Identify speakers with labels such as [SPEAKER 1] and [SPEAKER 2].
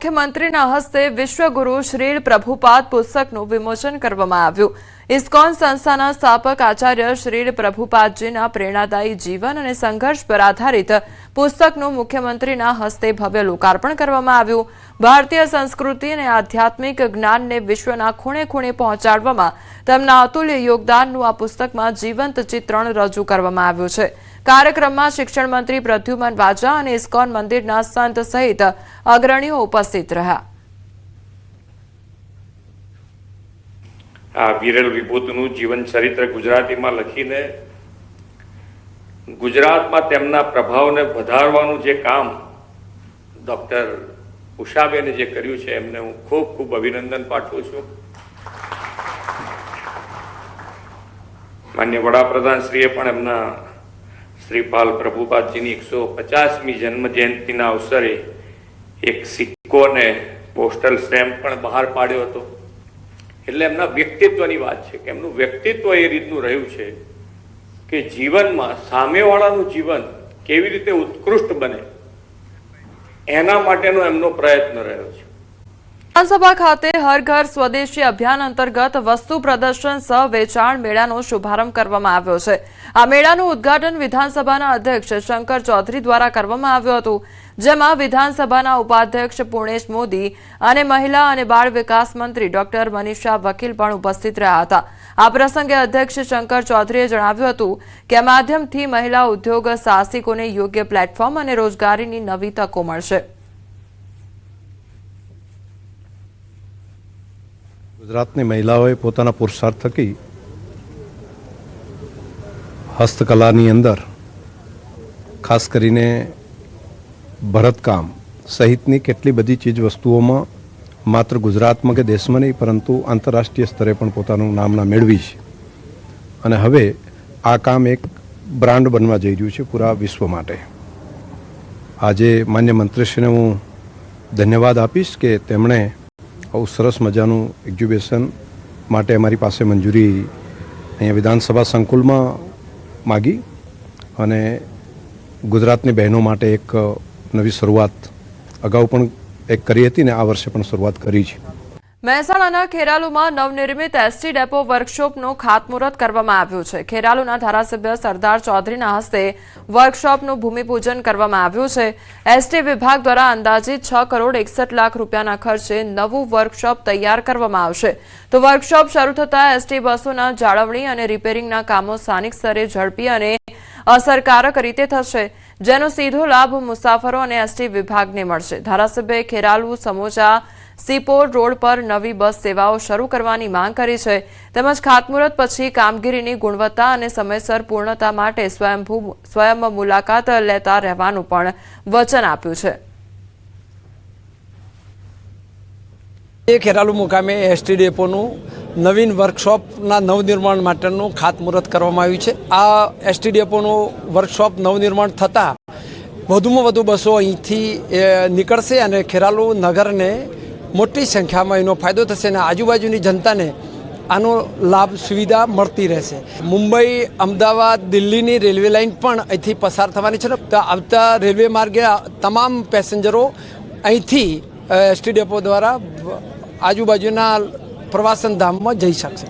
[SPEAKER 1] મુખ્યમંત્રીના હસ્તે વિશ્વગુરુ શ્રીલ પ્રભુપાદ પુસ્તકનું વિમોચન કરવામાં આવ્યું। ઇસ્કોન સંસ્થાના સ્થાપક આચાર્ય શ્રીલ પ્રભુપાદજીના પ્રેરણાદાયી જીવન અને સંઘર્ષ પર આધારિત પુસ્તકનું મુખ્યમંત્રીના હસ્તે ભવ્ય લોકાર્પણ કરવામાં આવ્યું। ભારતીય સંસ્કૃતિ અને આધ્યાત્મિક જ્ઞાનને વિશ્વના ખૂણે ખૂણે પહોંચાડવામાં તેમના અતુલ્ય યોગદાનનું આ પુસ્તકમાં જીવંત ચિત્રણ રજૂ કરવામાં આવ્યું છે। कार्यक्रम शिक्षण मंत्री प्रद्युमन वाजा और इस्कॉन मंदिर संत सहित अग्रणीओ उपस्थित रहा।
[SPEAKER 2] आ विरल विभूतिनु जीवन चरित्र गुजराती में लखीने गुजरात में तेमना प्रभावने वधारवानुं जे काम डॉक्टर उषाबेने जे कर्युं छे एमने हूँ खूब खूब अभिनंदन पाठवुं छुं। मान्य वडाप्रधान श्रीए पण एमना श्रीपाल प्रभुपादजी की 150मी जन्म जयंती अवसरे एक सिक्को ने पोस्टल स्टेम्प पण बहार पाड्यो हतो। एटले एमना व्यक्तित्वनी वात छे के एमनुं व्यक्तित्व ए रीतनुं रह्युं छे के जीवनमां सामेवाळानुं जीवन केवी रीते उत्कृष्ट बने एना माटेनो एमनो प्रयत्न रह्यो छे।
[SPEAKER 1] विधानसभा खाते हर घर स्वदेशी अभियान अंतर्गत वस्तु प्रदर्शन सह वेचाण मेळानो शुभारंभ करवामां आव्यो छे। आ मेळानुं उद्घाटन विधानसभाना अध्यक्ष शंकर चौधरी द्वारा करवामां आव्युं हतुं, जेमां विधानसभाना उपाध्यक्ष पूर्णेश मोदी अने महिला अने बाळ विकास मंत्री डॉक्टर मनीषा वकील पण उपस्थित रह्या हता। आ प्रसंगे अध्यक्ष शंकर चौधरीए जणाव्युं हतुं के आ माध्यमथी महिला उद्योग साहसिकोने योग्य प्लेटफॉर्म अने रोजगारीनी नवी तको मळशे।
[SPEAKER 3] गुजरातनी महिलाओं पोताना पुरुषार्थ थकी हस्तकलानी अंदर खास करीने भरतकाम सहितनी केटली बधी चीज वस्तुओं में मात्र गुजरात में के देश में नहीं परंतु आंतरराष्ट्रीय स्तरे पण पोतानुं नामना मेळवी छे अने हवे आ काम एक ब्रांड बनवा जई रह्युं छे पूरा विश्व माटे। आजे मान्य मंत्रीश्रीने हूँ धन्यवाद आपीश के तेमणे आવું સરસ મજાનું એક્ઝિબિશન માટે અમારી પાસે મંજૂરી અહીંયા વિધાનસભા સંકુલમાં માગી અને ગુજરાતની બહેનો માટે એક નવી શરૂઆત અગાઉ પણ એક કરી હતી ને આ વર્ષે પણ શરૂઆત કરી છે।
[SPEAKER 1] મહેસાણાના ખેરાલુમાં નવનિર્મિત એસટી ડેપો વર્કશોપનું ખાતમુહૂર્ત કરવામાં આવ્યું છે। ખેરાલુના ધારાસભ્ય સરદાર ચૌધરીના હસ્તે વર્કશોપનું ભૂમિપૂજન કરવામાં આવ્યું છે। એસટી વિભાગ દ્વારા અંદાજિત 6 કરોડ 61 લાખ રૂપિયાના ખર્ચે નવું વર્કશોપ તૈયાર કરવામાં આવશે। તો વર્કશોપ શરૂ થતાં એસટી બસોના જાળવણી અને રિપેરિંગના કામો સ્થાનિક સ્તરે ઝડપી અને અસરકારક રીતે થશે, જેનો સીધો લાભ મુસાફરો અને એસટી વિભાગને મળશે। ધારાસભ્યએ ખેરાલુ સમોચા सीपोर रोड पर नवी बस सेवाओं शुरू करवानी मांग करी छे, तेमज खातमुहूर्त पछी कामगीरीनी गुणवत्ता अने समयसर पूर्णता माटे स्वयं मुलाकात लेता रहेवानुं पण वचन आप्युं छे।
[SPEAKER 4] खेरालू मुकामे एसटी डेपोનું નવીન વર્કશોપના નવનિર્માણ માટેનું ખાતમુહૂર્ત કરવામાં આવ્યું છે। આ એસટી ડેપોનું વર્કશોપ નવનિર્માણ થતાં વધુમાં વધુ બસો અહીંથી નીકળશે અને ખેરાલુ નગરને મોટી સંખ્યામાં એનો ફાયદો થશે અને આજુબાજુની જનતાને આનો લાભ સુવિધા મળતી રહેશે। મુંબઈ અમદાવાદ દિલ્હીની રેલવે લાઇન પણ અહીંથી પસાર થવાની છે, તો આવતા રેલવે માર્ગે તમામ પેસેન્જરો અહીંથી એસટી ડેપો દ્વારા આજુબાજુના પ્રવાસન ધામમાં જઈ શકશે।